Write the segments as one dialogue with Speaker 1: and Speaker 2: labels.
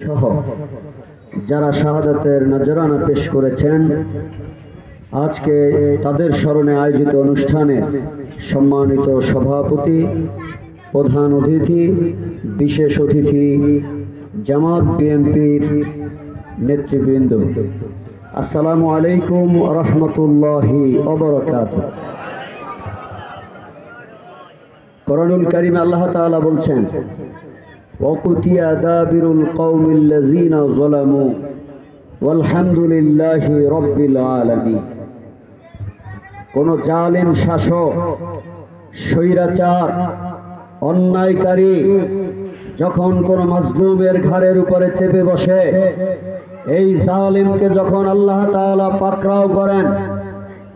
Speaker 1: সহ যারা শাহাদাতের নজরানা পেশ করেছেন, আজকে তাদের স্মরণে আয়োজিত অনুষ্ঠানে সম্মানিত সভাপতি, প্রধান অতিথি, বিশেষ অতিথি, জামাত বিএনপির নেতৃবৃন্দ, আসসালামু আলাইকুম রহমতুল্লাহি ওয়া বারাকাতুহু। কোরআনুল কারীমে আল্লাহ তাআলা বলছেন, ওয়াকুতিয়া দাবিরুল কওমিল্লাযীনা যালামু ওয়ালহামদুলিল্লাহি রাব্বিল আলামিন। কোন জালিম শাসক, স্বৈরাচার, অন্যায়কারী যখন কোন মাজলুমের ঘাড়ের উপরে চেপে বসে, এই জালিমকে যখন আল্লাহ তাআলা পাকড়াও করেন,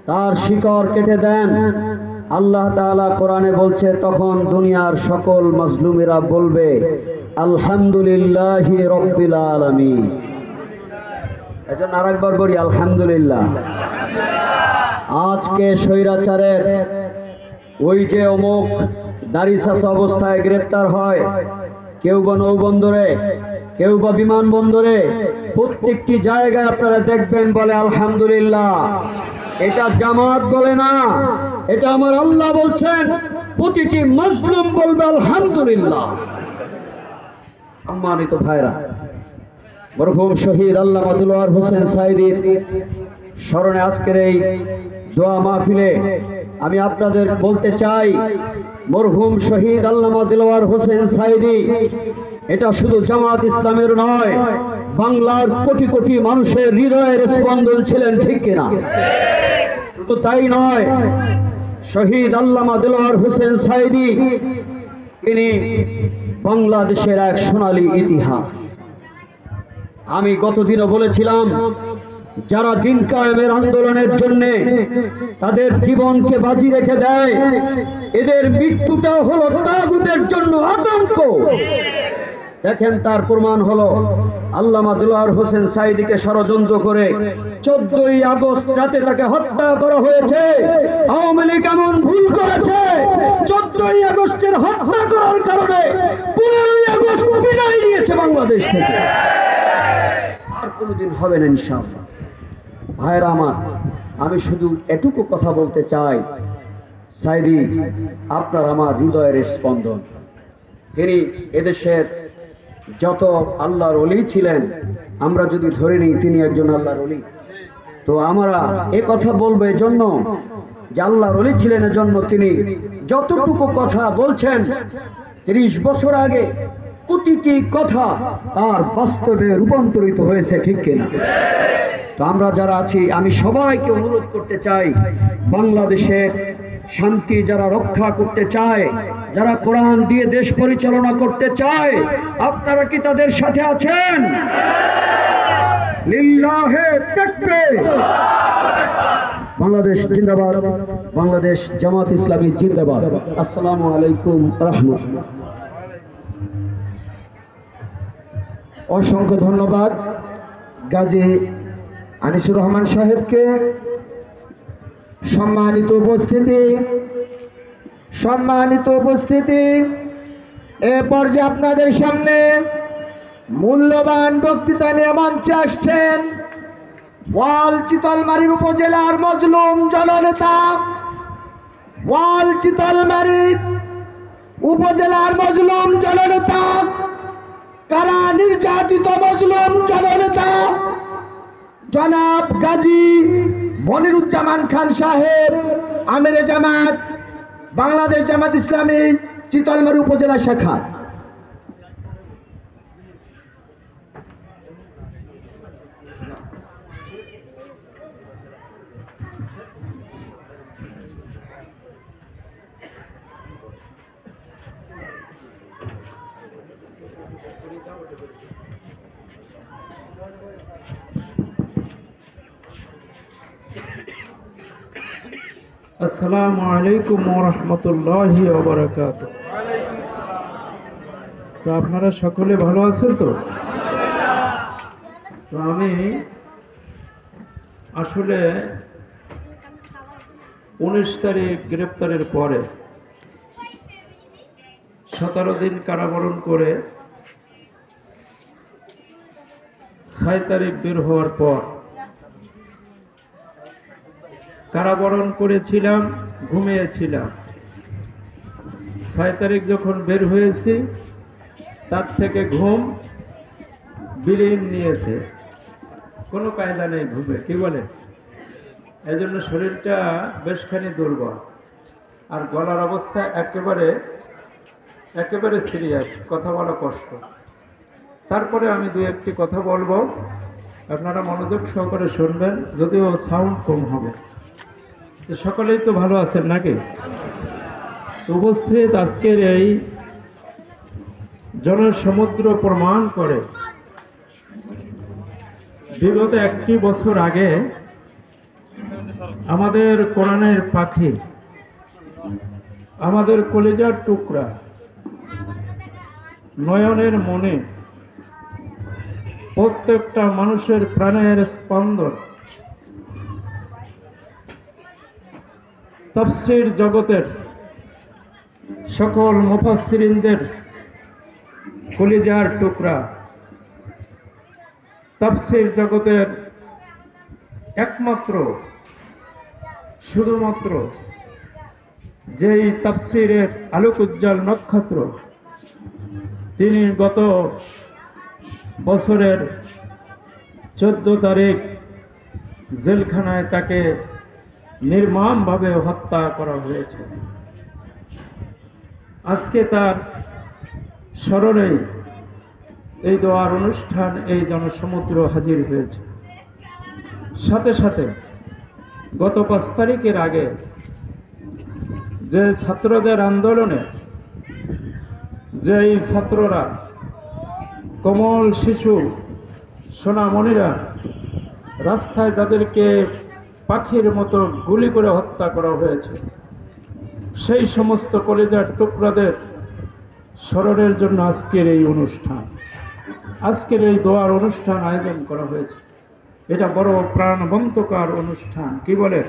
Speaker 1: তার শিকড় কেটে দেন, আল্লাহ তাআলা কোরআনে বলছে, তখন দুনিয়ার সকল মাজলুমেরা বলবে আলহামদুলিল্লাহি রাব্বিল আলামিন। এজন্য আরেকবার বলি আলহামদুলিল্লাহ। আজকে স্বৈরাচারের ওই যে অমুক দাড়িছাঁচা অবস্থায় গ্রেপ্তার হয়, কেউ বা নৌবন্দরে, কেউ বা বিমানবন্দরে, প্রত্যেকটি জায়গায় আপনারা দেখবেন বলে আলহামদুলিল্লাহ। এটা জামাত বলে না, এটা আমার আল্লাহ বলছেন, প্রতিটি মুসলিম বলবে আলহামদুলিল্লাহ। সম্মানিত ভাইরা, মরহুম শহীদ আল্লামা দিলওয়ার হোসেন সাঈদীর স্মরণে আজকের এই দোয়া মাহফিলে আমি আপনাদের বলতে চাই, মরহুম শহীদ আল্লামা দিলওয়ার হোসেন সাঈদী এটা শুধু জামাত ইসলামের নয়, বাংলার কোটি কোটি মানুষের হৃদয়ের স্পন্দন ছিলেন, ঠিক কিনা? শুধু তাই নয়, শহীদ আল্লামা দিলওয়ার হোসেন সাঈদী তিনি বাংলাদেশের এক সোনালী ইতিহাস। আমি গতদিনও বলেছিলাম, যারা দিন কায়েমের আন্দোলনের জন্য তাদের জীবনকে বাজি রেখে দেয়, এদের মৃত্যুটা হলো তাগুতের জন্য আতঙ্ক। দেখেন, তার প্রমাণ হলো আল্লামা দিলওয়ার হোসেন সাঈদীকে ষড়যন্ত্র করে 14ই আগস্ট রাতে তাকে হত্যা করা হয়েছে। আওয়ামী লীগ এমন ভুল করেছে, 14ই আগস্টের হত্যা করার কারণে 15ই আগস্ট বিদায় নিয়েছে বাংলাদেশ থেকে। আর কোনোদিন হবে না ইনশাআল্লাহ। ভাইরা আমার, আমি শুধু এটুকু কথা বলতে চাই, সাঈদী আপনার আমার হৃদয়ের স্পন্দন। তিনি এদেশের যত আল্লাহর ওলি ছিলেন, আমরা যদি ধরে নিই তিনি একজন আল্লাহর ওলি, তো আমরা এ কথা বলবো এজন্য যে আল্লাহর ওলি ছিলেন, এজন্য তিনি যতটুকু কথা বলছেন 30 বছর আগে, প্রতিটি কথা তার বাস্তবে রূপান্তরিত হয়েছে, ঠিক কিনা? তো আমরা যারা আছি, আমি সবাইকে অনুরোধ করতে চাই, বাংলাদেশের শান্তি যারা রক্ষা করতে চায়, যারা কোরআন দিয়ে দেশ পরিচালনা করতে চায়, আপনারা কি তাদের সাথে আছেন? লিল্লাহে তাকবীর। বাংলাদেশ জিন্দাবাদ, বাংলাদেশ জামাত ইসলামী জিন্দাবাদ। আসসালামু আলাইকুম রাহমাতুল্লাহ।
Speaker 2: অসংখ্য ধন্যবাদ গাজী আনিসুর রহমান সাহেবকে। সম্মানিত উপস্থিতি, এ পর্যায়ে আপনাদের সামনে মূল্যবান বক্তৃতা নিয়ে মঞ্চে আসছেন ওয়াল চিতলমারীর উপজেলার মজলুম জননেতা, ওয়াল চিতলমারীর উপজেলার মজলুম জননেতা, কারা নির্যাতিত মজলুম জননেতা জনাব গাজী মনিরুজ্জামান খান সাহেব, আমিরে জামাত, বাংলাদেশ জামাত ইসলামী চিতলমারী উপজেলা শাখা।
Speaker 3: আসসালামু আলাইকুম ওয়া রাহমাতুল্লাহি ওয়া বারাকাতুহু। তো আপনারা সকলে ভালো আছেন তো? তো আমি আসলে 19 তারিখ গ্রেপ্তারের পরে 17 দিন কারাবরণ করে 6 তারিখ বের হওয়ার পর কারাবরণ করেছিলাম, ঘুমিয়েছিলাম। 6 তারিখ যখন বের হয়েছি, তার থেকে ঘুম বিলীন নিয়েছে, কোনো কায়দা নেই ঘুমে, কি বলে? এই জন্য শরীরটা বেশখানি দুর্বল, আর গলার অবস্থা একেবারে সিরিয়াস, কথা বলা কষ্ট। তারপরে আমি দু একটি কথা বলবো, আপনারা মনোযোগ সহকারে শুনবেন, যদিও সাউন্ড কম হবে। তো সকলেই তো ভালো আছেন নাকি? উপস্থিত আজকের এই জনসমুদ্র প্রমাণ করে বিগত 1 বছর আগে আমাদের কোরআনের পাখি, আমাদের কলিজার টুকরা, নয়নের মনে, প্রত্যেকটা মানুষের প্রাণের স্পন্দন, তাফসীর জগতের সকল মুফাসসিরিনদের কলিজার টুকরা, তাফসীর জগতের একমাত্র শুধুমাত্র যেই তাফসীরের আলোকোজ্জ্বল নক্ষত্র, তিনি গত বছরের 14 তারিখ জেলখানায় তাকে নির্মমভাবে হত্যা করা হয়েছে। আজকে তার স্মরণে এই দোয়ার অনুষ্ঠান, এই জনসমুদ্র হাজির হয়েছে। সাথে সাথে গত 5 তারিখের আগে যে ছাত্রদের আন্দোলনে যেই ছাত্ররা, কোমল শিশু সোনামণিরা রাস্তায় যাদেরকে পাখির মতো গুলি করে হত্যা করা হয়েছে, সেই সমস্ত কলিজার টুকরাদের স্মরণের জন্য আজকের এই অনুষ্ঠান, আজকের এই দোয়ার অনুষ্ঠান আয়োজন করা হয়েছে। এটা বড় প্রাণবন্তকার অনুষ্ঠান, কি বলে?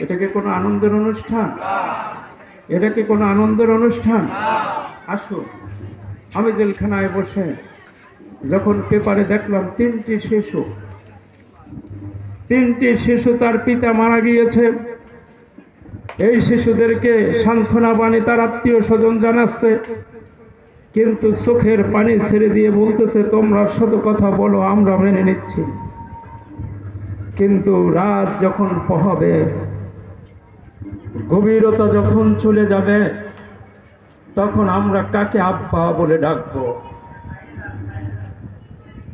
Speaker 3: এটা কি কোনো আনন্দের অনুষ্ঠান? এটা কি কোনো আনন্দের অনুষ্ঠান? আসো, আমি জেলখানায় বসে যখন পেপারে দেখলাম 3টি শিশু তার পিতা মারা গিয়েছে, এই শিশুদেরকে সান্ত্বনা বাণী তার আত্মীয় স্বজন জানাচ্ছে, কিন্তু চোখের পানি ছেড়ে দিয়ে বলতেছে, তোমরা শত কথা বলো, আমরা মেনে নিচ্ছি। কিন্তু রাত যখন পোহাবে, গভীরতা যখন চলে যাবে, তখন আমরা কাকে আব্বা বলে ডাকবো?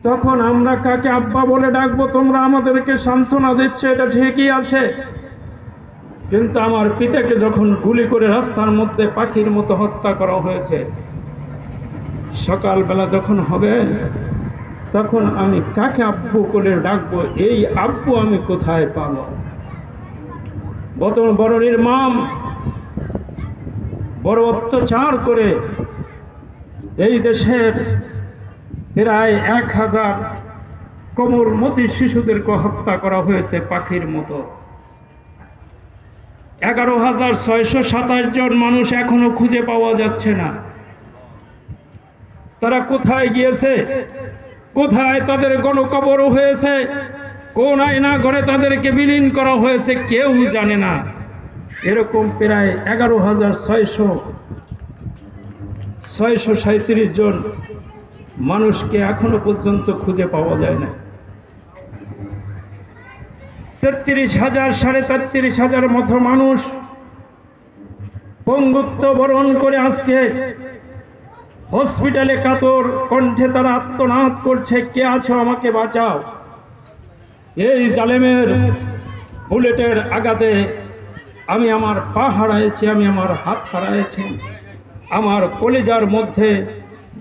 Speaker 3: তখন আমরা কাকে আব্বা বলে ডাকবো? তোমরা আমাদেরকে সান্ত্বনা দিচ্ছ, এটা ঠিকই আছে, কিন্তু আমার পিতাকে যখন গুলি করে রাস্তার মধ্যে পাখির মতো হত্যা করা হয়েছে, সকালবেলা যখন হবে, তখন আমি কাকে আব্বু করে ডাকবো? এই আব্বু আমি কোথায় পাবো? বড় নির্মম, বড় অত্যাচার করে এই দেশের প্রায় 1000 কোমলমতি শিশুদেরকে হত্যা করা হয়েছে পাখির মতো। 11,627 জন মানুষ এখনো খুঁজে পাওয়া যাচ্ছে না। তারা কোথায় গিয়েছে? কোথায় তাদের গণকবর হয়েছে? কোন আয়না ঘরে তাদেরকে বিলীন করা হয়েছে? কেউ জানে না। এরকম প্রায় 11,637 জন মানুষকে এখনো পর্যন্ত খুঁজে পাওয়া যায় না। 33,000 33,000 মতো মানুষ পঙ্গুত্ব বরণ করে আজকে হসপিটালে কাতর কণ্ঠে তারা আত্মনাদ করছে, কে আছো আমাকে বাঁচাও। এই জালেমের বুলেটের আঘাতে আমি আমার পা হারাইছি, আমি আমার হাত হারাইছি, আমার কলিজার মধ্যে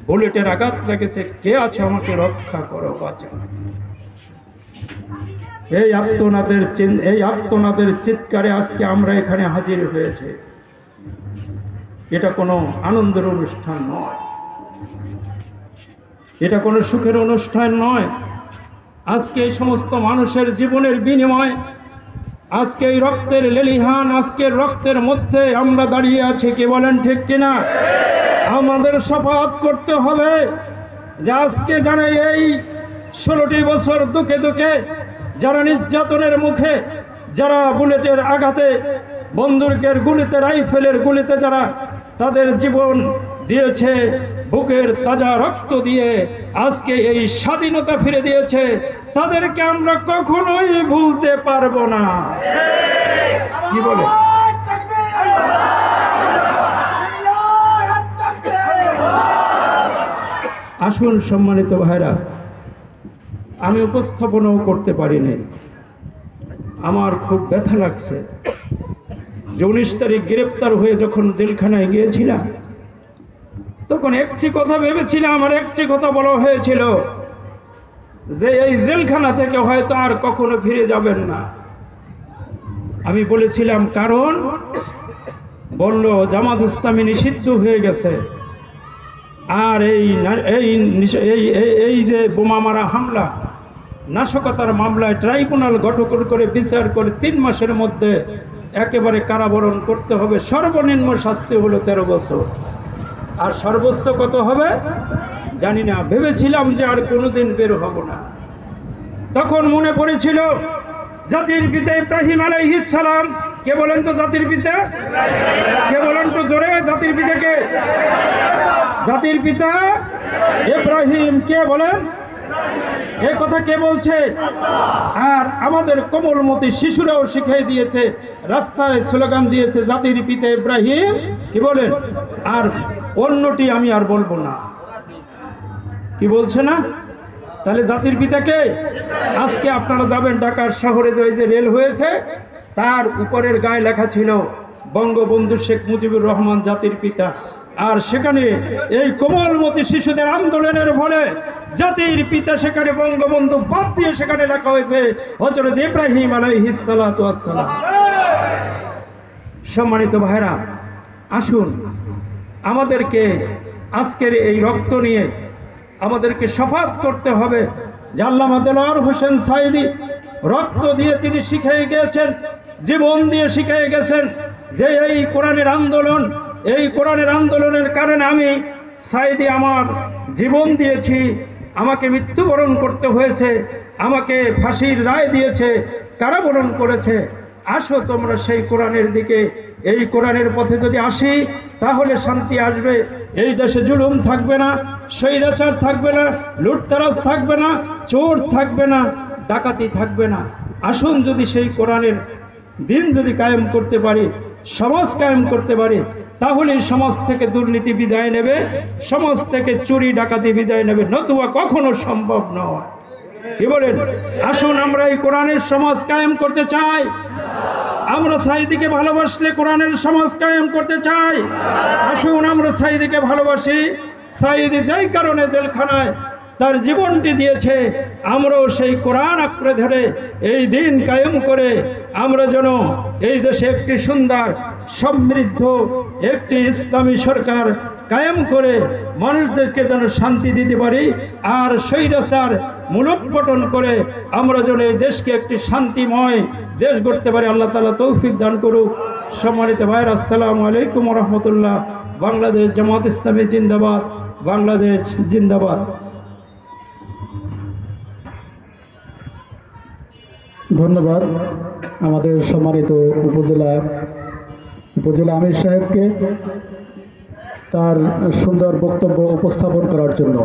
Speaker 3: বুলেটের আঘাত লেগেছে, কে আছো আমাকে রক্ষা করো, বাঁচাও। এই আর্তনাদের চিৎকারে আজকে আমরা এখানে হাজির হয়েছে। এটা কোনো আনন্দের অনুষ্ঠান নয়, এটা কোনো সুখের অনুষ্ঠান নয়। আজকে এই সমস্ত মানুষের জীবনের বিনিময়, আজকে এই রক্তের লেলিহান, আজকের রক্তের মধ্যে আমরা দাঁড়িয়ে আছি, কে বলেন ঠিক কিনা? আমাদের শপথ করতে হবে যে আজকে যারা এই 16টি বছর দুঃখে দুঃখে যারা নির্যাতনের মুখে, যারা বুলেটের আঘাতে, বন্দুকের গুলিতে, রাইফেলের গুলিতে যারা তাদের জীবন দিয়েছে, বুকের তাজা রক্ত দিয়ে আজকে এই স্বাধীনতা ফিরে দিয়েছে, তাদেরকে আমরা কখনোই ভুলতে পারবো না। কি বলে? আসুন সম্মানিত ভাইরা, আমি উপস্থাপনও করতে পারিনি, আমার খুব ব্যথা লাগছে যে 19 তারিখ গ্রেপ্তার হয়ে যখন জেলখানায় গিয়েছিলাম, তখন একটি কথা ভেবেছিলাম, আর একটি কথা বলা হয়েছিল যে এই জেলখানা থেকে হয়তো আর কখনো ফিরে যাবেন না। আমি বলেছিলাম কারণ, বলল জামাত ইসলামী নিষিদ্ধ হয়ে গেছে, আর এই যে বোমা মারা হামলা, নাশকতার মামলায় ট্রাইব্যুনাল গঠন করে বিচার করে 3 মাসের মধ্যে একেবারে কারাবরণ করতে হবে। সর্বনিম্ন শাস্তি হলো 13 বছর, আর সর্বোচ্চ কত হবে জানি না। ভেবেছিলাম যে আর কোনোদিন বের হব না। তখন মনে পড়েছিল জাতির পিতা ইব্রাহিম আলাইহিস সালাম। কে বলেন তো জাতির পিতা? কে বলেন তো জোরে? জাতির পিতা কে? জাতির পিতা ইব্রাহিম। কে বলেন এই কথা? কে বলছে? আর আমাদের কোমলমতি শিশুরাও শিখিয়ে দিয়েছে, রাস্তায় স্লোগান দিয়েছে জাতির পিতা ইব্রাহিম। কি বলেন? আর অন্যটি আমি আর বলবো না। কি বলছে না? তাহলে জাতির পিতাকে আজকে আপনারা যাবেন ঢাকার শহরে, যে রেল হয়েছে তার উপরের গায়ে লেখা ছিল বঙ্গবন্ধু শেখ মুজিবুর রহমান জাতির পিতা। আর সেখানে এই কোমলমতি শিশুদের আন্দোলনের ফলে জাতির পিতা সেখানে বঙ্গবন্ধু বাদ দিয়ে সেখানে লেখা হয়েছে হযরত ইব্রাহিম আলাইহিস সালাতু ওয়াস সালাম। সম্মানিত ভাইরা, আসুন আমাদেরকে আজকের এই রক্ত নিয়ে আমাদেরকে শপথ করতে হবে যে আল্লামা দেলোয়ার হোসেন সাঈদী রক্ত দিয়ে তিনি শিখিয়ে গিয়েছেন, জীবন দিয়ে শিখিয়ে গেছেন যে এই কোরআনের আন্দোলন, এই কোরআনের আন্দোলনের কারণে আমি সাঈদী আমার জীবন দিয়েছি, আমাকে মৃত্যুবরণ করতে হয়েছে, আমাকে ফাঁসির রায় দিয়েছে, কারাবরণ করেছে। আসো তোমরা সেই কোরআনের দিকে, এই কোরআনের পথে যদি আসি তাহলে শান্তি আসবে। এই দেশে জুলুম থাকবে না, স্বৈরাচার থাকবে না, লুটতরাজ থাকবে না, চোর থাকবে না, ডাকাতি থাকবে না। আসুন যদি সেই কোরআনের দিন যদি কায়েম করতে পারি, সমাজ কায়েম করতে পারি, তাহলে সমাজ থেকে দুর্নীতি বিদায় নেবে, সমাজ থেকে চুরি ডাকাতি বিদায় নেবে, নতুবা কখনো সম্ভব নয়। কি বলেন? আসুন আমরা এই কোরআনের সমাজ কায়েম করতে চাই। আমরা সাঈদীকে ভালোবাসলে কোরআনের সমাজ কায়েম করতে চাই। আসুন আমরা সাঈদীকে ভালোবাসি। সাঈদী যেই কারণে জেলখানায় তার জীবনটি দিয়েছে, আমরাও সেই কোরআন আঁকড়ে ধরে এই দিন কায়েম করে আমরা যেন এই দেশে একটি সুন্দর সমৃদ্ধ একটি ইসলামী সরকার কায়েম করে মানুষদেরকে যেন শান্তি দিতে পারি, আর স্বৈরাচার মূলোৎপাটন করে আমরা যেন এই দেশকে একটি শান্তিময় দেশ গড়তে পারি। আল্লাহ তাআলা তৌফিক দান করুক। সম্মানিত ভাইরা, আসসালামু আলাইকুম ওয়া রাহমাতুল্লাহ। বাংলাদেশ জামাত ইসলামী জিন্দাবাদ, বাংলাদেশ জিন্দাবাদ।
Speaker 4: ধন্যবাদ আমাদের সম্মানিত উপজেলা আমির সাহেবকে তার সুন্দর বক্তব্য উপস্থাপন করার জন্য।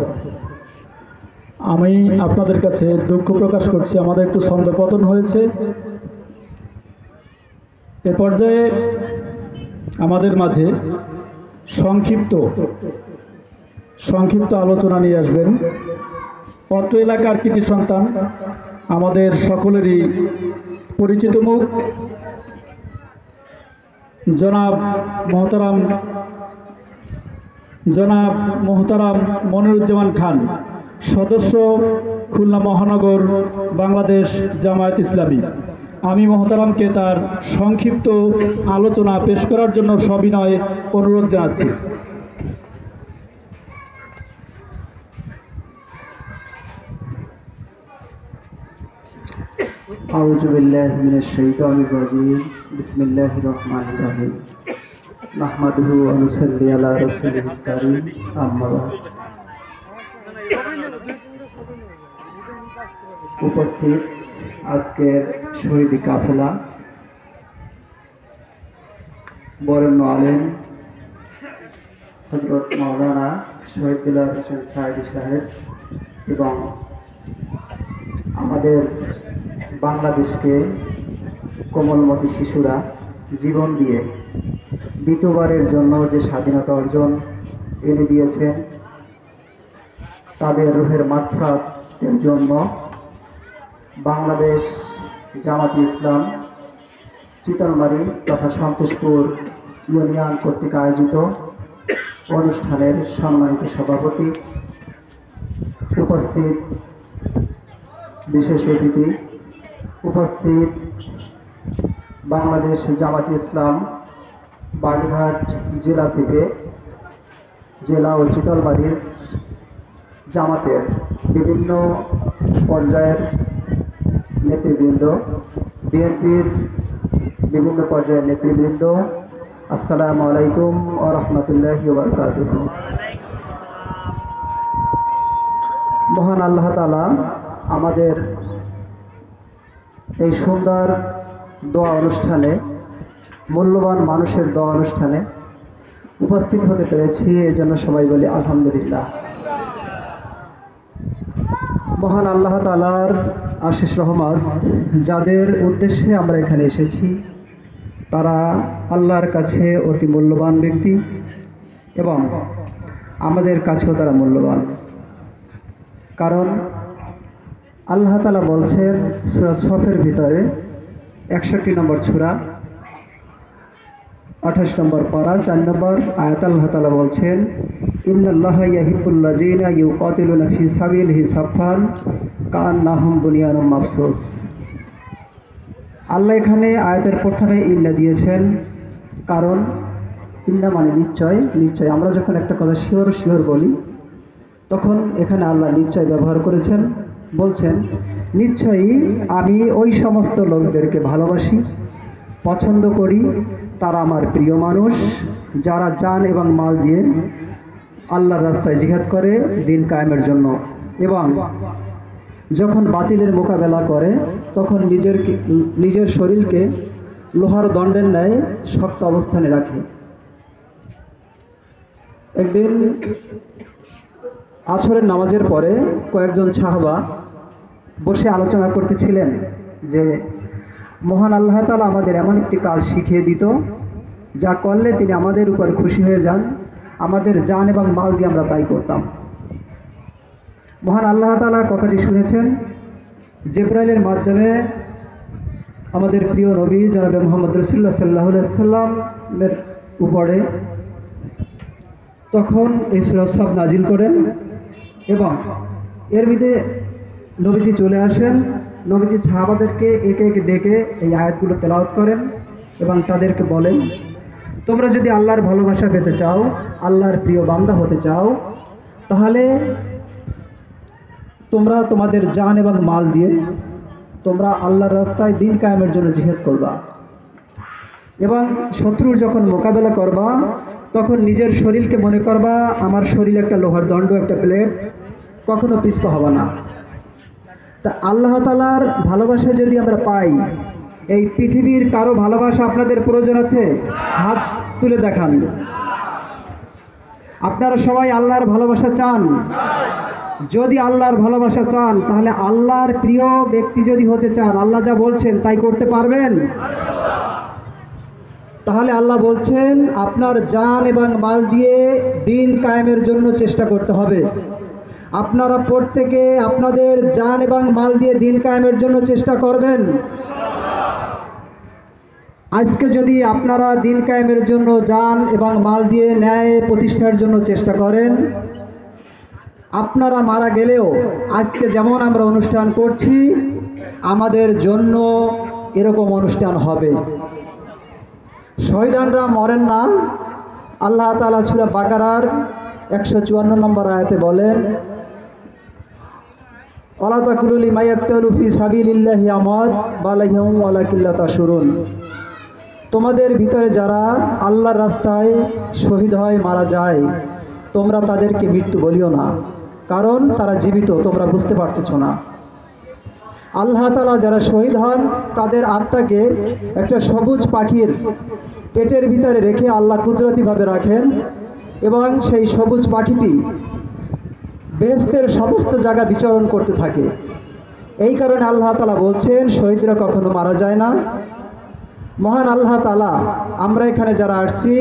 Speaker 4: আমি আপনাদের কাছে দুঃখ প্রকাশ করছি, আমাদের একটু ছন্দপতন হয়েছে। এ পর্যায়ে আমাদের মাঝে সংক্ষিপ্ত আলোচনা নিয়ে আসবেন অত্র এলাকার কৃতি সন্তান, আমাদের সকলেরই পরিচিত মুখ, জনাব মোহতারাম মনিরুজ্জামান খান, সদস্য খুলনা মহানগর বাংলাদেশ জামায়াত ইসলামী। আমি মোহতারামকে তার সংক্ষিপ্ত আলোচনা পেশ করার জন্য সবিনয় অনুরোধ জানাচ্ছি।
Speaker 5: আউযু বিল্লাহি মিনাশ শাইতানির রাজিম। বিসমিল্লাহির রহমানির রহিম। নাহমাদুহু ওয়া নুসাল্লি আলা রাসূলিল কারীম। আম্মা বা'দ। উপস্থিত আজকের শহীদি কাফেলা, বরেণ্য আলেম হযরত মাওলানা শহীদ দিলওয়ার হোসেন সাঈদী সাহেব এবং আমাদের বাংলাদেশকে কোমলমতি শিশুরা জীবন দিয়ে দ্বিতীয়বারের জন্য যে স্বাধীনতা অর্জন এনে দিয়েছেন, তাদের রুহের মাগফিরাতের জন্য বাংলাদেশ জামাতে ইসলাম চিতলমারী তথা সন্তোষপুর ইউনিয়ন কর্তৃক আয়োজিত অনুষ্ঠানের সম্মানিত সভাপতি, উপস্থিত বিশেষ অতিথি, উপস্থিত বাংলাদেশ জামাতে ইসলাম বাগেরহাট জেলা থেকে জেলা ও চিতলমারীর জামাতের বিভিন্ন পর্যায়ের নেতৃবৃন্দ, বিএনপির বিভিন্ন পর্যায়ের নেতৃবৃন্দ, আসসালামু আলাইকুম ওয়া রাহমাতুল্লাহি ওয়া বারাকাতুহু। মহান আল্লাহ তাআলা আমাদের এই সুন্দর দোয়া অনুষ্ঠানে, মূল্যবান মানুষের দোয়া অনুষ্ঠানে উপস্থিত হতে পেরেছি, এজন্য সবাই বলি আলহামদুলিল্লাহ। মহান আল্লাহ তাআলার আশিস রহমত, যাদের উদ্দেশ্যে আমরা এখানে এসেছি তারা আল্লাহর কাছে অতি মূল্যবান ব্যক্তি এবং আমাদের কাছেও তারা মূল্যবান। কারণ আল্লাহ তাআলা বলছেন সূরা সফের ভিতরে 61 নম্বর সূরা 28 নম্বর পারা 4 নম্বর আয়াত আল্লাহ তাআলা বলছেন, ইন্নাল্লাহা ইয়াহিব্বুল্লাযীনা ইউকাতিলুনা ফি সাবিলিহি সাফফান কাআন্নাহুম বুনিয়ানুম মারসুস। আল্লাহ এখানে আয়াতের প্রথমে ইন্না দিয়েছেন, কারণ ইন্না মানে নিশ্চয়। নিশ্চয় আমরা যখন একটা কথা শিওর বলি, তখন এখানে আল্লাহ নিশ্চয় ব্যবহার করেছেন। বলছেন নিশ্চয়ই আমি ওই সমস্ত লোকদেরকে ভালোবাসি, পছন্দ করি, তারা আমার প্রিয় মানুষ, যারা জান এবং মাল দিয়ে আল্লাহর রাস্তায় জিহাদ করে দিন কায়েমের জন্য, এবং যখন বাতিলের মোকাবেলা করে তখন নিজের শরীরকে লোহার দণ্ডের ন্যায় শক্ত অবস্থানে রাখে। একদিন আসরের নামাজের পরে কয়েকজন সাহাবা বসে আলোচনা করতেছিলেন যে মহান আল্লাহ তাআলা আমাদের এমন একটি কাজ শিখিয়ে দিত, যা করলে তিনি আমাদের উপর খুশি হয়ে যান, আমাদের জান এবং মাল দিয়ে আমরা তাই করতাম। মহান আল্লাহ তাআলা কথাটি শুনেছেন জিবরাইলের মাধ্যমে আমাদের প্রিয় নবী জনাবে মুহাম্মদ রাসূলুল্লাহ সাল্লাল্লাহু আলাইহি ওয়াসাল্লামের উপরে। তখন এই সূরা সফ নাজিল করেন এবং এর ভিতরে নবীজি চলে আসেন। নবীজি সাহাবাদেরকে একে একে ডেকে এই আয়াতগুলো তেলাওয়াত করেন এবং তাদেরকে বলেন, তোমরা যদি আল্লাহর ভালোবাসা পেতে চাও, আল্লাহর প্রিয় বান্দা হতে চাও, তাহলে তোমরা তোমাদের জান এবং মাল দিয়ে তোমরা আল্লাহর রাস্তায় দিন কায়েমের জন্য জিহাদ করবা, এবং শত্রুর যখন মোকাবেলা করবা তখন নিজের শরীরকে মনে করবা আমার শরীর একটা লোহার দণ্ড, একটা প্লেট, কখনো পিছপা হবে না। তা আল্লাহ তাআলার ভালোবাসা যদি আমরা পাই, এই পৃথিবীর কারো ভালোবাসা আপনাদের প্রয়োজন আছে? হাত তুলে দেখান। আপনারা সবাই আল্লাহর ভালোবাসা চান? যদি আল্লাহর ভালোবাসা চান, তাহলে আল্লাহর প্রিয় ব্যক্তি যদি হতে চান, আল্লাহ যা বলছেন তাই করতে পারবেন? তাহলে আল্লাহ বলছেন আপনার জান এবং মাল দিয়ে দিন কায়েমের জন্য চেষ্টা করতে হবে। আপনারা প্রত্যেকে আপনাদের জান এবং মাল দিয়ে দিন কায়েমের জন্য চেষ্টা করবেন। আজকে যদি আপনারা দিন কায়েমের জন্য জান এবং মাল দিয়ে ন্যায় প্রতিষ্ঠার জন্য চেষ্টা করেন, আপনারা মারা গেলেও আজকে যেমন আমরা অনুষ্ঠান করছি, আমাদের জন্য এরকম অনুষ্ঠান হবে। শহীদানরা মরেন না। আল্লাহ তাআলা সূরা বাকারার 154 নম্বর আয়াতে বলেন, ওয়ালা তাকুলু লিমান ইয়াকতুলু ফি সাবিলিল্লাহি আমওয়াত বাল আহইয়ুন ওয়ালাকিন লা তাশউরুন। তোমাদের ভিতরে যারা আল্লাহর রাস্তায় শহীদ হয়, মারা যায়, তোমরা তাদেরকে মৃত্যু বলিও না, কারণ তারা জীবিত, তোমরা বুঝতে পারতেছ না। আল্লাহ তাআলা যারা শহীদ হন তাদের আত্মাকে একটা সবুজ পাখির পেটের ভিতরে রেখে আল্লাহ কুদরতিভাবে রাখেন এবং সেই সবুজ পাখিটি বেহেশতের সমস্ত জায়গা বিচরণ করতে থাকে। এই কারণে আল্লাহ তাআলা বলছেন শহীদরা কখনো মারা যায় না। মহান আল্লাহ তাআলা আমরা এখানে যারা আসছি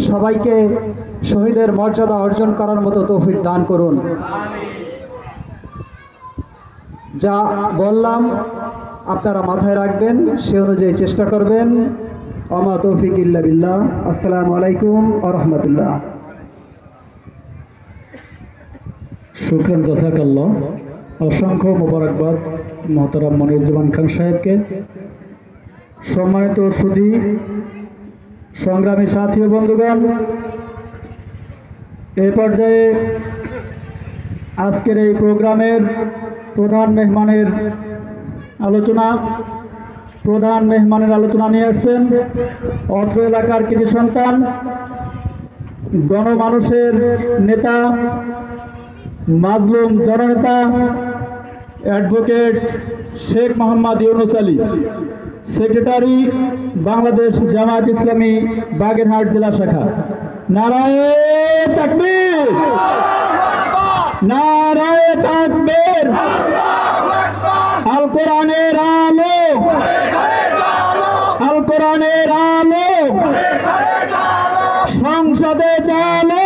Speaker 5: সবাইকে শহীদের মর্যাদা অর্জন করার মতো তৌফিক দান করুন। যা বললাম আপনারা মাথায় রাখবেন, সে অনুযায়ী চেষ্টা করবেন। ওমা তৌফিক ইল্লা বিল্লাহ। আসসালামু আলাইকুম ওয়া রাহমাতুল্লাহ।
Speaker 4: শুকরান জাযাকাল্লাহ। অসংখ্য মোবারকবাদ মোহতারাম মনিরুজ্জামান খান সাহেবকে। সম্মানিত সুধী, সংগ্রামী সাথী ও বন্ধুগণ, এই পর্যায়ে আজকের এই প্রোগ্রামের প্রধান মেহমানের আলোচনা নিয়ে আসছেন অত্র এলাকার কৃতি সন্তান, গণমানুষের নেতা, মাজলুম জননেতা অ্যাডভোকেট শেখ মোহাম্মদ ইউনুস আলী, সেক্রেটারি বাংলাদেশ জামায়াত ইসলামী বাগেরহাট জেলা শাখা। নারায়ে তাকবীর, নারায়ে তাকবীর। আল কোরআনের আলো, আল কোরআনের আলো সংসদে চালো।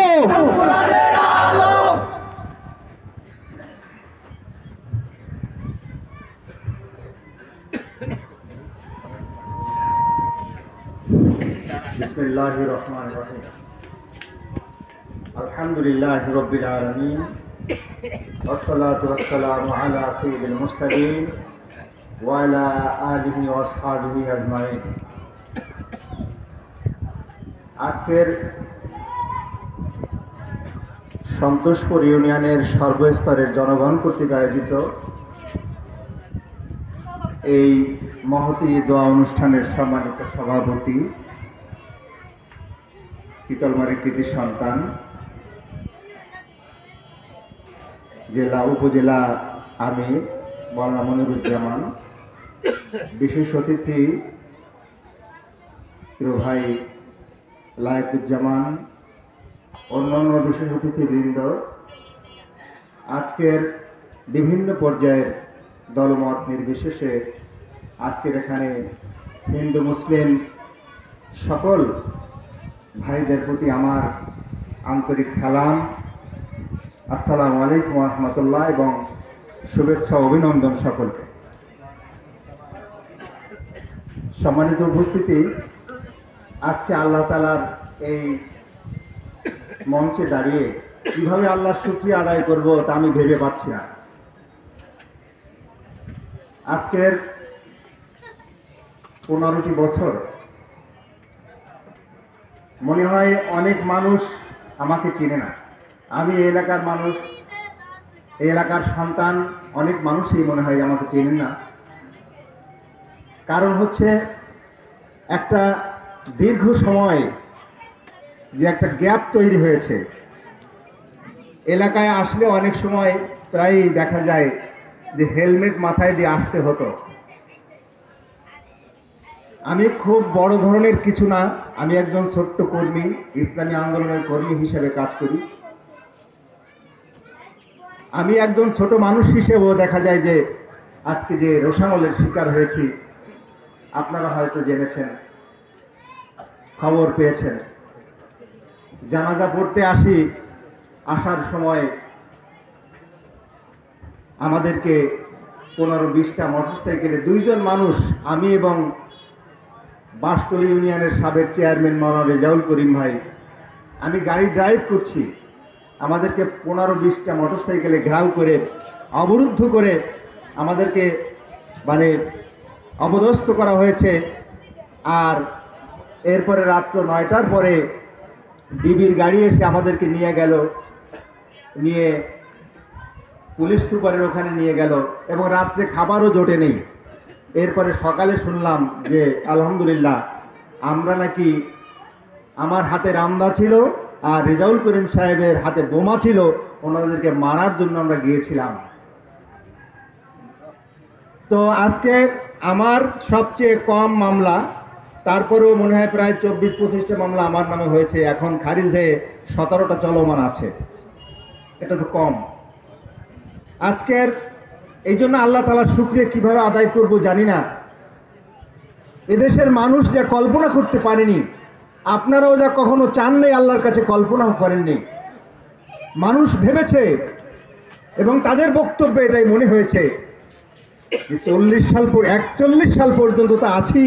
Speaker 6: বিসমিল্লাহির রহমানির রহিম। আলহামদুলিল্লাহি রাব্বিল আলামিন, ওয়াসসালাতু ওয়াসসালামু আলা সাইয়্যিদিল মুরসালিন ওয়া আলা আলিহি ওয়া আসহাবিহি আজমাইন। আজকের সন্তোষপুর ইউনিয়নের সর্বস্তরের জনগণ কর্তৃক আয়োজিত এই মহতী দোয়া অনুষ্ঠানের সম্মানিত সভাপতি, চিতলমারীর কৃতি সন্তান, জেলা উপজেলা আমির মাওলানা মনিরুজ্জামান, বিশেষ অতিথি প্রিয় ভাই লায়েকুজ্জামান, অন্যান্য বিশেষ অতিথিবৃন্দ, আজকের বিভিন্ন পর্যায়ের দলমত নির্বিশেষে আজকের এখানে হিন্দু মুসলিম সকল ভাইদের প্রতি আমার আন্তরিক সালাম, আসসালামু আলাইকুম ওয়া রাহমাতুল্লাহ এবং শুভেচ্ছা অভিনন্দন সকলকে। সম্মানিত উপস্থিতি, আজকে আল্লাহ তাআলার এই মঞ্চে দাঁড়িয়ে কিভাবে আল্লাহর শুকরিয়া আদায় করব তা আমি ভেবে পাচ্ছি না। আজকের 15টি বছর মনে হয় অনেক মানুষ আমাকে চেনে না। আমি এই এলাকার মানুষ, এই এলাকার সন্তান, অনেক মানুষই মনে হয় আমাকে চেনেন না। কারণ হচ্ছে একটা দীর্ঘ সময় যে একটা গ্যাপ তৈরি হয়েছে। এলাকায় আসলে অনেক সময় প্রায়ই দেখা যায় যে হেলমেট মাথায় দিয়ে আসতে হতো। আমি খুব বড় ধরনের কিছু না, আমি একজন ছোট্ট কর্মী, ইসলামী আন্দোলনের কর্মী হিসেবে কাজ করি। আমি একজন ছোট মানুষ হিসেবেও দেখা যায় যে আজকে যে রোষানলের শিকার হয়েছি, আপনারা হয়তো জেনেছেন, খবর পেয়েছেন। জানাজা পড়তে আসার সময় আমাদেরকে 15-20টা মোটরসাইকেলে 2 জন মানুষ, আমি এবং বাঁশতলী ইউনিয়নের সাবেক চেয়ারম্যান মাওলানা রেজাউল করিম ভাই, আমি গাড়ি ড্রাইভ করছি, আমাদেরকে 15-20টা মোটরসাইকেলে ঘেরাও করে অবরুদ্ধ করে আমাদেরকে মানে অপদস্থ করা হয়েছে। আর এরপরে রাত্র 9টার পরে ডিবির গাড়ি এসে আমাদেরকে নিয়ে গেল, নিয়ে পুলিশ সুপারের ওখানে নিয়ে গেল এবং রাত্রে খাবারও জোটে নেই। এরপরে সকালে শুনলাম যে আলহামদুলিল্লাহ আমরা নাকি, আমার হাতে রামদা ছিল আর রেজাউল করিম সাহেবের হাতে বোমা ছিল, ওনাদেরকে মারার জন্য আমরা গিয়েছিলাম। তো আজকে আমার সবচেয়ে কম মামলা, তারপরেও মনে হয় প্রায় 24-25টা মামলা আমার নামে হয়েছে, এখন খারিজ হয়ে 17টা চলমান আছে। এটা তো কম। আজকের এই জন্য আল্লাহ তাআলার শুকরিয়া কিভাবে আদায় করব জানি না। এদেশের মানুষ যা কল্পনা করতে পারেনি, আপনারাও যা কখনো চান নাই, আল্লাহর কাছে কল্পনাও করেননি। মানুষ ভেবেছে এবং তাদের বক্তব্যে এটাই মনে হয়েছে যে 41 সাল পর্যন্ত তো আছি,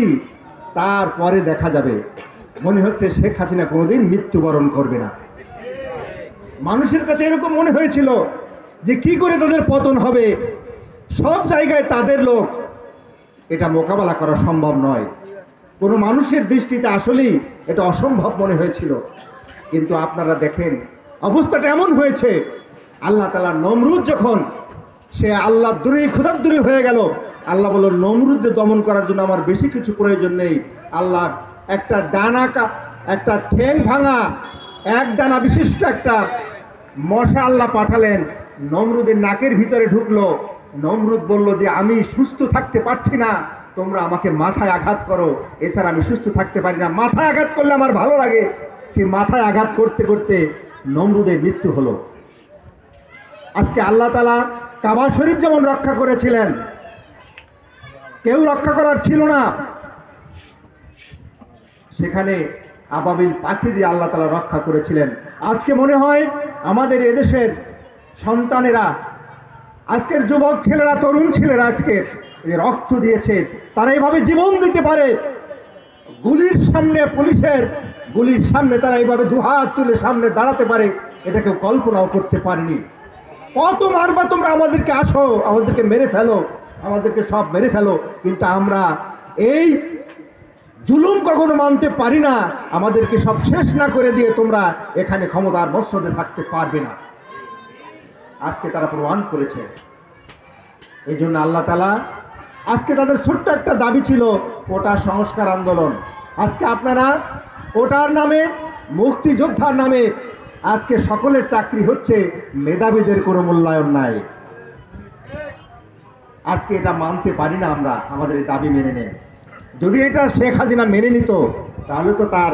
Speaker 6: তারপরে দেখা যাবে। মনে হচ্ছে শেখ হাসিনা কোনোদিন মৃত্যুবরণ করবে না। মানুষের কাছে এরকম মনে হয়েছিল যে কি করে তাদের পতন হবে, সব জায়গায় তাদের লোক, এটা মোকাবেলা করা সম্ভব নয়। কোনো মানুষের দৃষ্টিতে আসলেই এটা অসম্ভব মনে হয়েছিল। কিন্তু আপনারা দেখেন অবস্থাটা এমন হয়েছে, আল্লাহ তাআলা নমরুদ যখন সে আল্লাহ দ্রোহী খোদাদ্রোহী হয়ে গেল, আল্লাহ বলল নমরুদকে দমন করার জন্য আমার বেশি কিছু প্রয়োজন নেই। আল্লাহ একটা ঠ্যাং ভাঙা এক ডানা বিশিষ্ট একটা মশা আল্লাহ পাঠালেন, নমরুদের নাকের ভিতরে ঢুকলো। নমরুদ বলল যে আমি সুস্থ থাকতে পারছি না, তোমরা আমাকে মাথায় আঘাত করো, এছাড়া আমি সুস্থ থাকতে পারি না। মাথায় আঘাত করলে আমার ভালো লাগে। সেই মাথায় আঘাত করতে করতে নমরুদের মৃত্যু হলো। আজকে আল্লাহ তাআলা কাবা শরীফ যেমন রক্ষা করেছিলেন, কেউ রক্ষা করার ছিল না, সেখানে আবাবিল পাখি দিয়ে আল্লাহ তাআলা রক্ষা করেছিলেন। আজকে মনে হয় আমাদের এদেশের সন্তানেরা, আজকের যুবক ছেলেরা, তরুণ ছেলেরা আজকে রক্ত দিয়েছে, তারা এইভাবে জীবন দিতে পারে। গুলির সামনে, পুলিশের গুলির সামনে তারা এইভাবে দুহাত তুলে সামনে দাঁড়াতে পারে, এটা কেউ কল্পনাও করতে পারেনি। কত মারবা তোমরা, আমাদেরকে আসো, আমাদেরকে মেরে ফেলো, আমাদেরকে সব মেরে ফেলো, কিন্তু আমরা এই জুলুম কখনো মানতে পারি না। আমাদেরকে সব শেষ না করে দিয়ে তোমরা এখানে ক্ষমতার মসনদে থাকতে পারবে না। আজকে তারা প্রমাণ করেছে। এই জন্য আল্লাহ তাআলা আজকে তাদের ছোট্ট একটা দাবি ছিল কোটা সংস্কার আন্দোলন। আজকে আপনারা কোটার নামে, মুক্তিযোদ্ধার নামে আজকে সকলের চাকরি হচ্ছে, মেধাবীদের কোনো মূল্যায়ন নাই। আজকে এটা মানতে পারি না আমরা, আমাদের এই দাবি মেনে নেন। যদি এটা শেখ হাসিনা মেনে নিত তাহলে তো তার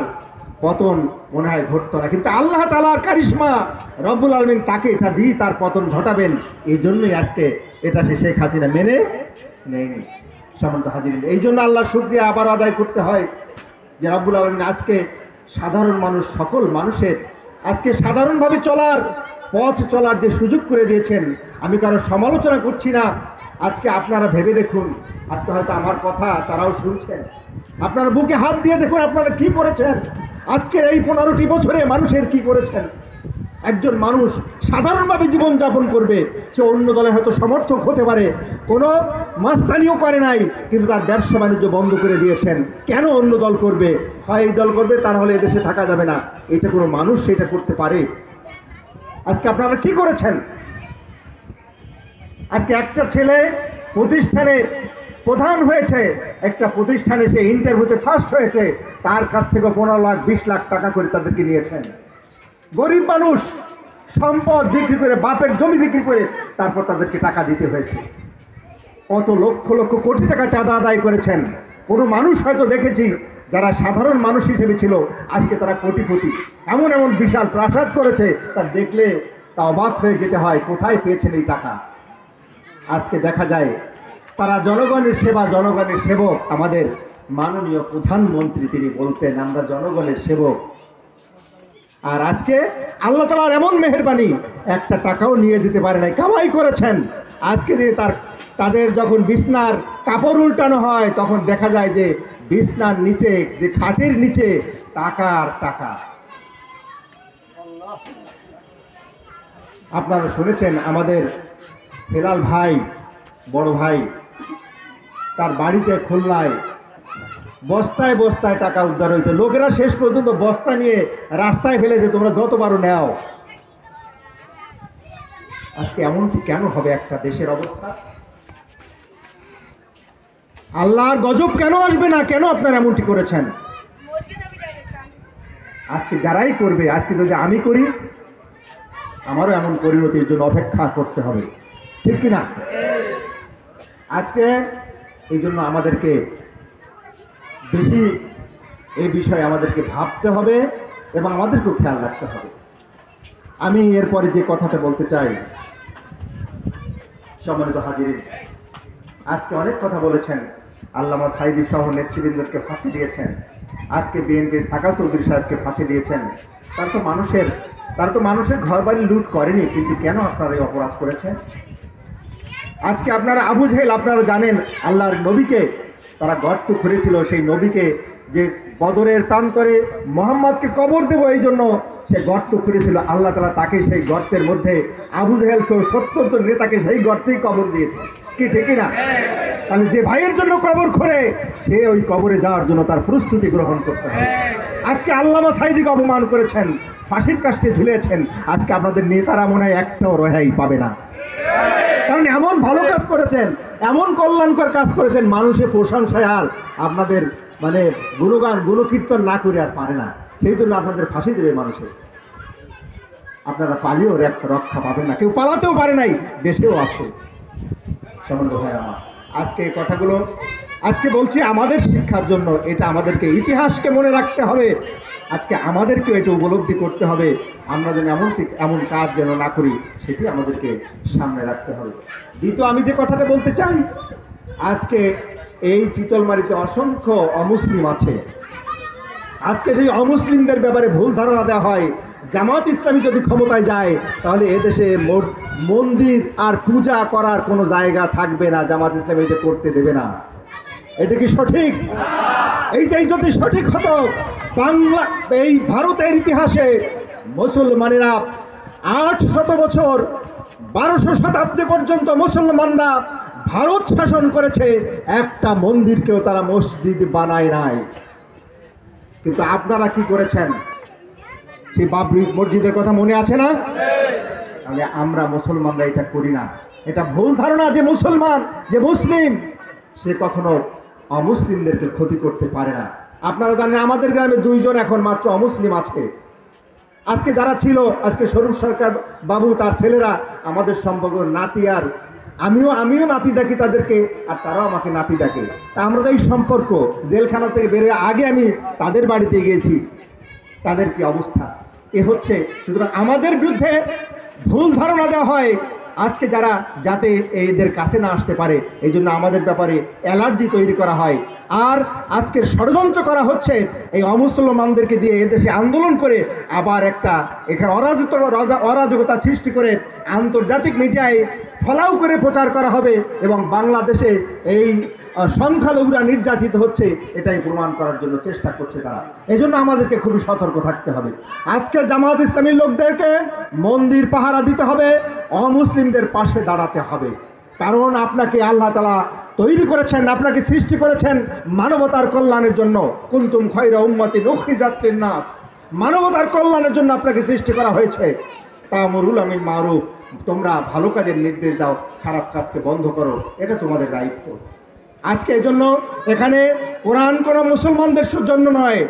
Speaker 6: পতন মনে হয় ঘটতো না। কিন্তু আল্লাহ তাআলার কারিশমা, রব্বুল আলামিন তাকে এটা দিয়ে তার পতন ঘটাবেন। এই জন্যই আজকে এটা সে শেখ হাসিনা মেনে নেয়নি। সম্মানিত হাজিরিন, এই জন্য আল্লাহর শুকরিয়া আবার আদায় করতে হয় যে রব্বুল আলামিন আজকে সাধারণ মানুষ, সকল মানুষের আজকে সাধারণভাবে চলার, পথ চলার যে সুযোগ করে দিয়েছেন। আমি কারো সমালোচনা করছি না। আজকে আপনারা ভেবে দেখুন, আজকে হয়তো আমার কথা তারাও শুনছেন, আপনারা বুকে হাত দিয়ে দেখুন আপনারা কি করেছেন আজকের এই 15টি বছরে, মানুষের কি করেছেন। একজন মানুষ সাধারণভাবে জীবনযাপন করবে, সে অন্য দলে হয়তো সমর্থক হতে পারে, কোনো মাস্তানিও করে নাই, কিন্তু তার ব্যবসা বাণিজ্য বন্ধ করে দিয়েছেন। কেন অন্য দল করবে? হয় এই দল করবে, তা নাহলে এদেশে থাকা যাবে না। এটা কোনো মানুষ সেটা করতে পারে? আজকে আপনারা কি করেছেন? আজকে একটা ছেলে প্রতিষ্ঠানে প্রধান হয়েছে, একটা প্রতিষ্ঠানে সে ইন্টারভিউতে ফার্স্ট হয়েছে, তার কাছ থেকে 15 লাখ 20 লাখ টাকা করে তাদেরকে নিয়েছেন। গরিব মানুষ সম্পদ বিক্রি করে, বাপের জমি বিক্রি করে তারপর তাদেরকে টাকা দিতে হয়েছে। কত লক্ষ লক্ষ কোটি টাকা চাঁদা আদায় করেছেন। কোনো মানুষ হয়তো দেখেছি যারা সাধারণ মানুষ হিসেবে ছিল, আজকে তারা কোটিপতি, এমন এমন বিশাল প্রাসাদ করেছে, তা দেখলে তা অবাক হয়ে যেতে হয়, কোথায় পেয়েছেন এই টাকা। আজকে দেখা যায় তারা জনগণের সেবা, জনগণের সেবক। আমাদের মাননীয় প্রধানমন্ত্রী তিনি বলতেন আমরা জনগণের সেবক। আর আজকে আল্লাহ তাআলার এমন মেহেরবানি, একটা টাকাও নিয়ে যেতে পারে নাই, কামাই করেছেন। আজকে যে তাদের যখন বিছনার কাপড় উল্টানো হয়, তখন দেখা যায় যে বিছনার নিচে, যে খাটের নিচে টাকা আর টাকা। আপনারা শুনেছেন আমাদের হেলাল ভাই, বড় ভাই, তার বাড়িতে খুলনায় বস্তায় বস্তায় টাকা উদ্ধার হয়েছে। লোকেরা শেষ পর্যন্ত বস্তা নিয়ে রাস্তায় ফেলেছে, তোমরা যত পারো নাও। আজকে এমনটি কেন হবে একটা দেশের অবস্থা? আল্লাহর গজব কেন আসবে না? কেন আপনারা এমনটি করেছেন? আজকে যারাই করবে, আজকে যদি আমি করি, আমারও এমন পরিণতির জন্য অপেক্ষা করতে হবে, ঠিক কিনা? আজকে এই জন্য আমাদেরকে বেশি এই বিষয়ে আমাদেরকে ভাবতে হবে এবং আমাদেরকেও খেয়াল রাখতে হবে। আমি এরপরে যে কথাটা বলতে চাই, সম্মানিত হাজিরিন, আজকে অনেক কথা বলেছেন, আল্লামা সাঈদী সহ নেতৃবৃন্দকে ফাঁসি দিয়েছেন, আজকে বিএনপির সাকা চৌধুরী সাহেবকে ফাঁসি দিয়েছেন। তারা তো মানুষের ঘর বাড়ি লুট করেনি, কিন্তু কেন আপনারা এই অপরাধ করেছেন? আজকে আপনারা আবু জেহেল, আপনারা জানেন আল্লাহর নবীকে তারা গর্ত খুঁড়েছিল, সেই নবীকে যে বদরের প্রান্তরে মোহাম্মদকে কবর দেব এই জন্য সে গর্ত খুঁড়েছিল, আল্লাহ তাআলা তাকে সেই গর্তের মধ্যে আবু জেহেল সহ 70 জন নেতাকে সেই গর্তেই কবর দিয়েছে। কি ঠিক না? তাহলে যে ভাইয়ের জন্য কবর খোঁড়ে সে ওই কবরে যাওয়ার জন্য তার প্রস্তুতি গ্রহণ করতে হবে। আজকে আল্লামা সাঈদীকে অপমান করেছেন, ফাঁসির কাস্টে ঝুলিয়েছেন, আজকে আপনাদের নেতারা মনে হয় একটাও রেহাই পাবে না। কারণ এমন ভালো কাজ করেছেন, এমন কল্যাণকর কাজ করেছেন, মানুষের প্রশংসায় আর আপনাদের মানে গুণকীর্তন না করে আর পারে না, সেই জন্য আপনাদের ফাঁসি দেবে মানুষের। আপনারা পালিয়েও রক্ষা পাবেন না, কেউ পালাতেও পারে নাই, দেশেও আছে। সম্মানিত ভাই আমার, আজকে এই কথাগুলো আজকে বলছি আমাদের শিক্ষার জন্য, এটা আমাদেরকে ইতিহাসকে মনে রাখতে হবে, আজকে আমাদেরকেও এটা উপলব্ধি করতে হবে, আমরা যেন এমন কাজ যেন না করি, সেটি আমাদেরকে সামনে রাখতে হবে। দ্বিতীয় আমি যে কথাটা বলতে চাই, আজকে এই চিতলমারীতে অসংখ্য অমুসলিম আছে। আজকে সেই অমুসলিমদের ব্যাপারে ভুল ধারণা দেওয়া হয়, জামাত ইসলামী যদি ক্ষমতায় যায় তাহলে এদেশে মন্দির আর পূজা করার কোনো জায়গা থাকবে না, জামাত ইসলামী এটা করতে দেবে না। এটা কি সঠিক? এইটাই যদি সঠিক হতো, বাংলা এই ভারতের ইতিহাসে মুসলমানেরা 800 বছর 1200 শতাব্দী পর্যন্ত মুসলমানরা ভারত শাসন করেছে, একটা মন্দিরকেও তারা মসজিদ বানায় নাই। কিন্তু আপনারা কি করেছেন? সেই বাবরি মসজিদের কথা মনে আছে না? তাহলে আমরা মুসলমানরা এটা করি না। এটা ভুল ধারণা যে মুসলমান, যে মুসলিম সে কখনো অমুসলিমদেরকে ক্ষতি করতে পারে না। আপনারা জানেন আমাদের গ্রামে 2 জন এখন মাত্র অমুসলিম আছে। আজকে যারা ছিল, আজকে স্বরূপ সরকার বাবু তার ছেলেরা আমাদের সম্পর্ক নাতি, আর আমিও নাতি ডাকি তাদেরকে, আর তারাও আমাকে নাতি ডাকে। তা আমরা তো এই সম্পর্ক, জেলখানা থেকে বেরোয় আগে আমি তাদের বাড়িতে গিয়েছি, তাদের কি অবস্থা এ হচ্ছে। সুতরাং আমাদের বিরুদ্ধে ভুল ধারণা দেওয়া হয়, আজকে যারা যাতে এদের কাছে না আসতে পারে এই জন্য আমাদের ব্যাপারে অ্যালার্জি তৈরি করা হয়। আর আজকের ষড়যন্ত্র করা হচ্ছে এই অমুসলমানদেরকে দিয়ে এদেশে আন্দোলন করে আবার একটা এখানে অরাজকতা সৃষ্টি করে আন্তর্জাতিক মিডিয়ায় ফলাও করে প্রচার করা হবে এবং বাংলাদেশে এই সংখ্যালঘুরা নির্যাতিত হচ্ছে এটাই প্রমাণ করার জন্য চেষ্টা করছে তারা। এই জন্য আমাদেরকে খুবই সতর্ক থাকতে হবে। আজকে জামাত ইসলামীর লোকদেরকে মন্দির পাহারা দিতে হবে, অমুসলিমদের পাশে দাঁড়াতে হবে। কারণ আপনাকে আল্লাহ তাআলা তৈরি করেছেন, আপনাকে সৃষ্টি করেছেন মানবতার কল্যাণের জন্য। কুনতুম খায়রা উম্মাতিন উখরিজাত লিন-নাস, মানবতার কল্যাণের জন্য আপনাকে সৃষ্টি করা হয়েছে। তা'মুরুনা বিল মা'রুফ, তোমরা ভালো কাজের নির্দেশ দাও, খারাপ কাজকে বন্ধ করো, এটা তোমাদের দায়িত্ব। আজকে এই জন্য এখানে কোরআন কোনো মুসলমানদের জন্য নয়,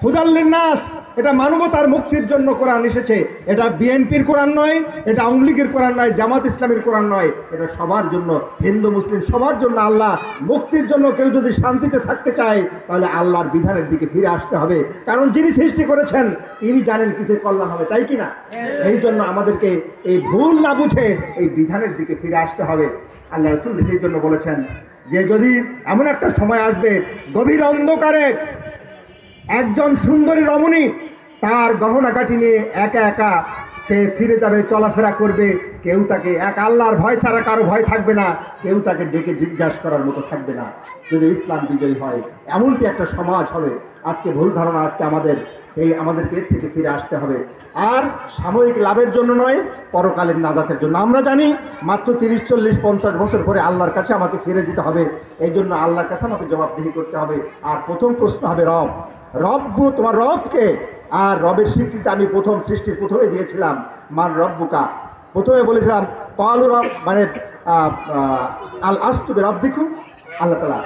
Speaker 6: হুদাল লিন-নাস, এটা মানবতার মুক্তির জন্য কোরআন এসেছে। এটা বিএনপির কোরআন নয়, এটা আওয়ামী লীগের কোরআন নয়, জামাত ইসলামের কোরআন নয়, এটা সবার জন্য, হিন্দু মুসলিম সবার জন্য। আল্লাহ মুক্তির জন্য, কেউ যদি শান্তিতে থাকতে চায় তাহলে আল্লাহর বিধানের দিকে ফিরে আসতে হবে। কারণ যিনি সৃষ্টি করেছেন তিনি জানেন কিসের কল্যাণ হবে, তাই কি না? এই জন্য আমাদেরকে এই ভুল না বুঝে এই বিধানের দিকে ফিরে আসতে হবে। আল্লাহ রাসূল সেই জন্য বলেছেন যে যদি এমন একটা সময় আসবে গভীর অন্ধকারে একজন সুন্দরী রমণী তার গহনাকাঠি নিয়ে একা একা সে ফিরে যাবে, চলাফেরা করবে, কেউ তাকে এক আল্লাহর ভয় ছাড়া কারো ভয় থাকবে না, কেউ তাকে ডেকে জিজ্ঞাসা করার মতো থাকবে না। যদি ইসলাম বিজয়ী হয় এমনটি একটা সমাজ হবে। আজকে ভুল ধারণা, আজকে আমাদেরকে এর থেকে ফিরে আসতে হবে। আর সাময়িক লাভের জন্য নয়, পরকালের নাজাতের জন্য। আমরা জানি মাত্র 30, 40, 50 বছর পরে আল্লাহর কাছে আমাকে ফিরে যেতে হবে। এই জন্য আল্লাহর কাছে আমাকে জবাবদিহি করতে হবে। আর প্রথম প্রশ্ন হবে রব্বু, তোমার রবকে। আর রবের স্বীকৃতি আমি প্রথম সৃষ্টির প্রথমে দিয়েছিলাম, মান রব্বুকা। প্রথমে বলেছিলাম ক্বালু রব, মানে আল আস্তু বিরাব্বিকুম, আল্লাহ তাআলা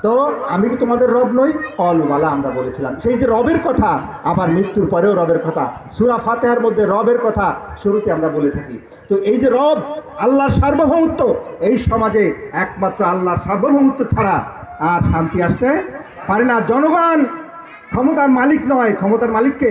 Speaker 6: তো আমি কি তোমাদের রব নই? কলুবালা, আমরা বলেছিলাম। সেই যে রবের কথা, আবার মৃত্যুর পরেও রবের কথা, সূরা ফাতিহার মধ্যে রবের কথা শুরুতে আমরা বলে থাকি। তো এই যে রব, আল্লাহর সার্বভৌমত্ব, এই সমাজে একমাত্র আল্লাহর সার্বভৌমত্ব ছাড়া আর শান্তি আসতে পারে না। জনগণ ক্ষমতার মালিক নয়, ক্ষমতার মালিককে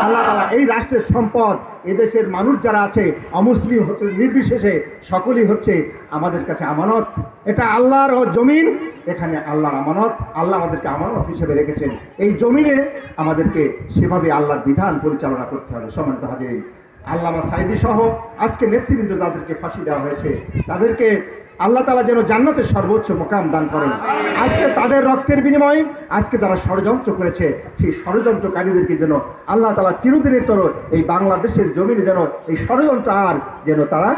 Speaker 6: আল্লাহ তাআলা। এই রাষ্ট্রের সম্পদ, এদেশের মানুষ যারা আছে অমুসলিম হচ্ছে নির্বিশেষে সকলেই হচ্ছে আমাদের কাছে আমানত। এটা আল্লাহর জমিন, এখানে আল্লাহর আমানত, আল্লাহ আমাদেরকে আমানত হিসেবে রেখেছেন। এই জমিনে আমাদেরকে সেভাবে আল্লাহর বিধান পরিচালনা করতে হবে। সম্মানিত হাজিরিন, আল্লামা সাঈদী সহ আজকে নেতৃবৃন্দ যাদেরকে ফাঁসি দেওয়া হয়েছে, তাদেরকে আল্লাহ তাআলা যেন জান্নাতের সর্বোচ্চ মোকাম দান করেন। আজকে তাদের রক্তের বিনিময়ে আজকে তারা ষড়যন্ত্র করেছে, সেই ষড়যন্ত্রকারীদেরকে যেন আল্লাহ তাআলা চিরদিনের তর এই বাংলাদেশের জমিনে যেন এই ষড়যন্ত্র আর যেন তারা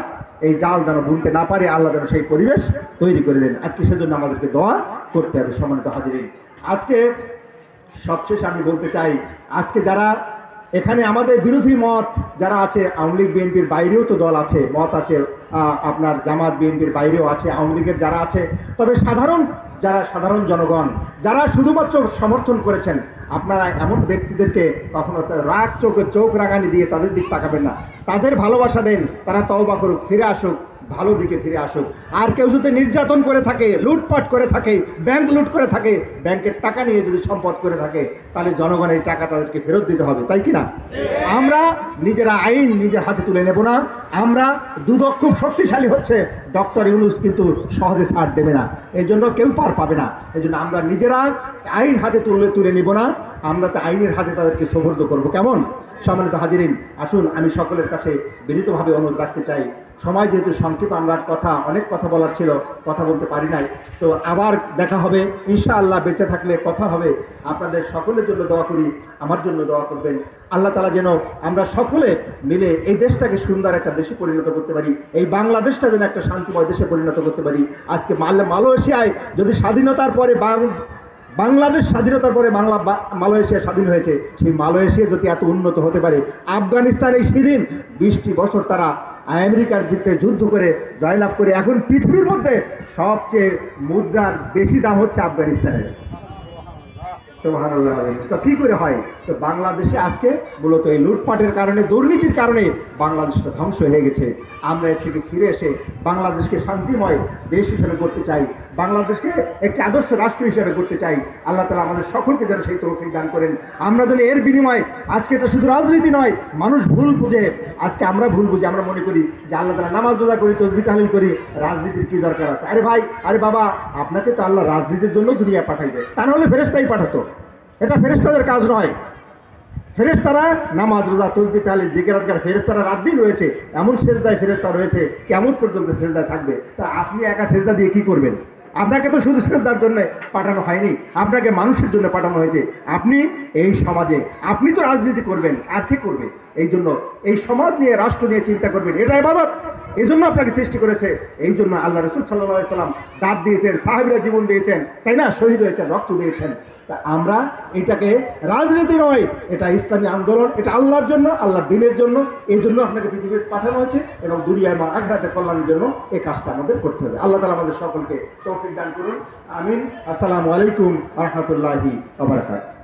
Speaker 6: এই জাল যেন বুনতে না পারে, আল্লাহ যেন সেই পরিবেশ তৈরি করে দেন। আজকে সেজন্য আমাদেরকে দোয়া করতে হবে। সম্মানিত হাজিরিন, আজকে সবশেষ আমি বলতে চাই, আজকে যারা এখানে আমাদের বিরোধী মত যারা আছে, আওয়ামী লীগ বিএনপির বাইরেও তো দল আছে, মত আছে, আপনার জামাত বিএনপির বাইরেও আছে, আওয়ামী লীগের যারা আছে, তবে সাধারণ জনগণ যারা শুধুমাত্র সমর্থন করেছেন, আপনারা এমন ব্যক্তিদেরকে কখনো রাগ চোখ রাগানি দিয়ে তাদের দিক তাকাবেন না। তাদের ভালোবাসা দেন, তারা তওবা করুক, ফিরে আসুক, ভালো দিকে ফিরে আসুক। আর কেউ যদি নির্যাতন করে থাকে, লুটপাট করে থাকে, ব্যাংক লুট করে থাকে, ব্যাংকের টাকা নিয়ে যদি সম্পদ করে থাকে, তাহলে জনগণের টাকা তাদেরকে ফেরত দিতে হবে, তাই কি না? আমরা নিজেরা আইন নিজের হাতে তুলে নেব না। আমরা দুদক খুব শক্তিশালী হচ্ছে, ডক্টর ইউনূস কিন্তু সহজে ছাড় দেবে না, এই জন্য কেউ পার পাবে না। এই জন্য আমরা নিজেরা আইন হাতে তুলে নেব না, আমরা তো আইনের হাতে তাদেরকে সুপর্দ করব। কেমন? সম্মানিত হাজিরিন, আসুন আমি সকলের কাছে বিনীতভাবে অনুরোধ রাখতে চাই, সময় যেহেতু সংক্ষিপ্ত, আমরা অনেক কথা বলার ছিল, কথা বলতে পারি নাই। তো আবার দেখা হবে ইনশাআল্লাহ, বেঁচে থাকলে কথা হবে। আপনাদের সকলের জন্য দোয়া করি, আমার জন্য দোয়া করবেন। আল্লাহ তাআলা যেন আমরা সকলে মিলে এই দেশটাকে সুন্দর একটা দেশে পরিণত করতে পারি, এই বাংলাদেশটা যেন একটা শান্তিময় দেশে পরিণত করতে পারি। আজকে মালয়েশিয়ায় যদি স্বাধীনতার পরে বাংলাদেশ স্বাধীনতার পরে মালয়েশিয়া স্বাধীন হয়েছে, সেই মালয়েশিয়া যদি এত উন্নত হতে পারে, আফগানিস্তান এই সেদিন 20টি বছর তারা আমেরিকার বিরুদ্ধে যুদ্ধ করে জয়লাভ করে এখন পৃথিবীর মধ্যে সবচেয়ে মুদ্রার বেশি দাম হচ্ছে আফগানিস্তানের। সুবহানাল্লাহ। তো কী করে হয়? তো বাংলাদেশে আজকে মূলত এই লুটপাটের কারণে, দুর্নীতির কারণে বাংলাদেশটা ধ্বংস হয়ে গেছে। আমরা এর থেকে ফিরে এসে বাংলাদেশকে শান্তিময় দেশ হিসেবে করতে চাই, বাংলাদেশকে একটি আদর্শ রাষ্ট্র হিসেবে করতে চাই। আল্লাহ তাআলা আমাদের সকলকে যেন সেই তৌফিক দান করেন। আমরা যেন এর বিনিময়ে, আজকে এটা শুধু রাজনীতি নয়, মানুষ ভুল বুঝে, আজকে আমরা ভুল বুঝি, আমরা মনে করি যে আল্লাহ তাআলা নামাজ রোজা করি, তাসবিহ তাহলিল করি, রাজনীতির কী দরকার আছে? আরে ভাই, আরে বাবা, আপনাকে তো আল্লাহ রাজনীতির জন্য দুনিয়া পাঠাইছে, তা নাহলে ফেরেশতাই পাঠাতো। এটা ফেরেশতাদের কাজ নয়। ফেরেশতারা নামাজ রোজা তাসবিহ তাহলিল জিকির আজকার, ফেরেশতারা রাত দিন রয়েছে, এমন সেজদায় ফেরেশতা রয়েছে, কেমন পর্যন্ত সেজদায় থাকবে। তা আপনি একা সেজদা দিয়ে কি করবেন? আপনাকে তো শুধু সেজদার জন্য পাঠানো হয়নি, আপনাকে মানুষের জন্য পাঠানো হয়েছে। আপনি এই সমাজে, আপনি তো রাজনীতি করবেন, আর কি করবে? এই জন্য এই সমাজ নিয়ে, রাষ্ট্র নিয়ে চিন্তা করবেন, এটা ইবাদত। এই জন্য আপনাকে সৃষ্টি করেছে। এই জন্য আল্লাহ রাসূল সাল্লাল্লাহু আলাইহি সাল্লাম দাঁত দিয়েছেন, সাহাবীরা জীবন দিয়েছেন, তাই না? শহীদ হয়েছেন, রক্ত দিয়েছেন। তা আমরা এটাকে রাজনীতি নয়, এটা ইসলামী আন্দোলন, এটা আল্লাহর জন্য, আল্লাহর দ্বীনের জন্য। এই জন্য আপনাকে পৃথিবীতে পাঠানো হয়েছে এবং দুনিয়া এবং আখিরাতের কল্যাণের জন্য এই কাজটা আমাদের করতে হবে। আল্লাহ তাআলা আমাদের সকলকে তৌফিক দান করুন। আমিন। আসসালামু আলাইকুম ওয়া রাহমাতুল্লাহি ওয়া বারাকাতুহু।